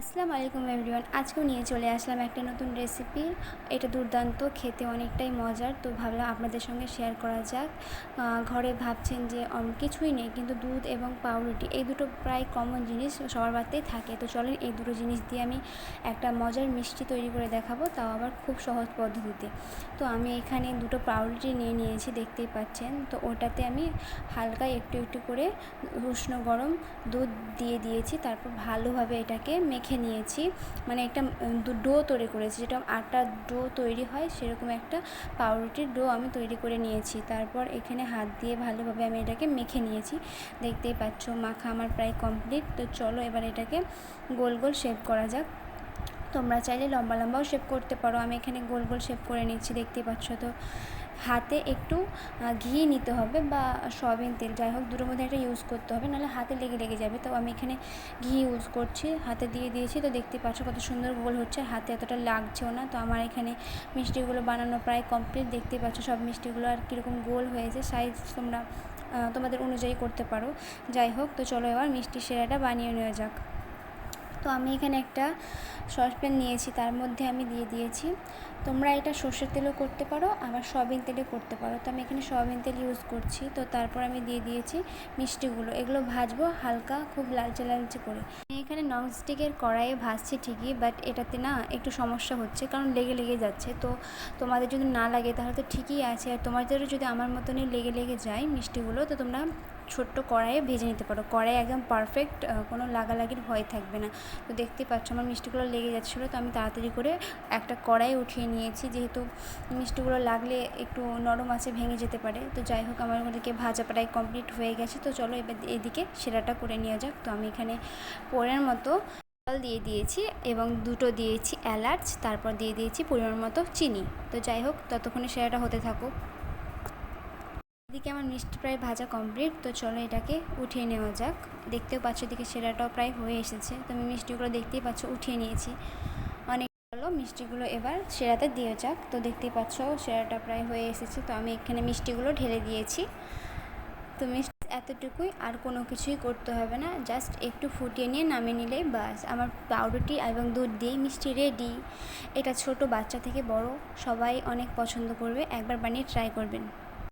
আসসালামু আলাইকুম এভরিওয়ান। আজকেও নিয়ে চলে আসলাম একটা নতুন রেসিপি। এটা দুর্দান্ত, খেতে অনেকটাই মজার। তো ভাবলাম আপনাদের সঙ্গে শেয়ার করা যাক। ঘরে ভাবছেন যে কিছুই নেই, কিন্তু দুধ এবং পাউরুটি এই দুটো প্রায় কমন জিনিস সবার বাড়িতেই থাকে। তো চলেন এই দুটো জিনিস দিয়ে আমি একটা মজার মিষ্টি তৈরি করে দেখাবো, তাও আবার খুব সহজ পদ্ধতিতে। তো আমি এখানে দুটো পাউরুটি নিয়ে নিয়েছি, দেখতেই পাচ্ছেন। তো ওটাতে আমি হালকা একটু একটু করে উষ্ণ গরম দুধ দিয়ে দিয়েছি। তারপর ভালোভাবে এটাকে মেখে নিয়েছি, মানে একটা ডো তৈরি করেছি, যেটা আটার ডো তৈরি হয় সেরকম একটা পাউরুটির ডো আমি তৈরি করে নিয়েছি। তারপর এখানে হাত দিয়ে ভালোভাবে আমি এটাকে মেখে নিয়েছি, দেখতেই পাচ্ছ। মাখা আমার প্রায় কমপ্লিট। তো চলো এবার এটাকে গোল গোল শেপ করা যাক। তোমরা চাইলে লম্বা লম্বাও শেপ করতে পারো, আমি এখানে গোল গোল শেপ করে নিচ্ছি, দেখতেই পাচ্ছ। তো হাতে একটু ঘি নিতে হবে বা সয়াবিন তেল, যাই হোক দুটোর মধ্যে একটা ইউজ করতে হবে, নাহলে হাতে লেগে যাবে। তো আমি এখানে ঘি ইউজ করছি, হাতে দিয়ে দিয়েছি। তো দেখতে পাচ্ছ কত সুন্দর গোল হচ্ছে, হাতে এতটা লাগছেও না। তো আমার এখানে মিষ্টিগুলো বানানো প্রায় কমপ্লিট, দেখতেই পাচ্ছ সব মিষ্টিগুলো আর কীরকম গোল হয়েছে। সাইজ তোমরা তোমাদের অনুযায়ী করতে পারো। যাই হোক, তো চলো এবার মিষ্টি সেরাটা বানিয়ে নেওয়া যাক। তো আমি এখানে একটা সসপ্যান নিয়েছি, তার মধ্যে আমি দিয়ে দিয়েছি, তোমরা এটা সর্ষের তেলও করতে পারো আবার সয়াবিন তেলে করতে পারো। তো আমি এখানে সয়াবিন তেল ইউজ করছি। তো তারপর আমি দিয়ে দিয়েছি মিষ্টিগুলো, এগুলো ভাজবো হালকা খুব লালচে লালচে করে। আমি এখানে ননস্টিকের কড়াইয়ে ভাজছি ঠিকই, বাট এটাতে না একটু সমস্যা হচ্ছে, কারণ লেগে যাচ্ছে। তো তোমাদের যদি না লাগে তাহলে তো ঠিকই আছে, আর তোমাদেরও যদি আমার মতনই লেগে যায় মিষ্টিগুলো, তো তোমরা ছোট্ট কড়াইয়ে ভেজে নিতে পারো। কড়াই একদম পারফেক্ট, কোনো লাগালাগির ভয় থাকবে না। তো দেখতে পাচ্ছ আমার মিষ্টিগুলো লেগে যাচ্ছিলো, তো আমি তাড়াতাড়ি করে একটা কড়াই উঠিয়ে নিয়েছি, যেহেতু মিষ্টিগুলো লাগলে একটু নরম আছে, ভেঙে যেতে পারে। তো যাই হোক, আমার ওদিকে ভাজা প্রায় কমপ্লিট হয়ে গেছে। তো চলো এবার এদিকে সেরাটা করে নেওয়া যাক। তো আমি এখানে পরের মতো জল দিয়ে দিয়েছি এবং দুটো দিয়েছি এলাচ, তারপর দিয়ে দিয়েছি পরিমাণ মতো চিনি। তো যাই হোক, ততক্ষণে সেরাটা হতে থাকুক। এদিকে আমার মিষ্টি প্রায় ভাজা কমপ্লিট। তো চলো এটাকে উঠিয়ে নেওয়া যাক। দেখতেও পাচ্ছ এদিকে সেরাটাও প্রায় হয়ে এসেছে। তো আমি মিষ্টিগুলো দেখতেই পাচ্ছ উঠিয়ে নিয়েছি। অনেক ভালো, মিষ্টিগুলো এবার সেরাতে দিয়ে যাক। তো দেখতেই পাচ্ছ সেরাটা প্রায় হয়ে এসেছে। তো আমি এখানে মিষ্টিগুলো ঢেলে দিয়েছি। তো মিষ্টি এতটুকুই, আর কোনো কিছুই করতে হবে না, জাস্ট একটু ফুটিয়ে নিয়ে নামিয়ে নিলেই বাস আমার পাউরুটি এবং দুধ দিয়েই মিষ্টি রেডি। এটা ছোট বাচ্চা থেকে বড় সবাই অনেক পছন্দ করবে, একবার বানিয়ে ট্রাই করবেন।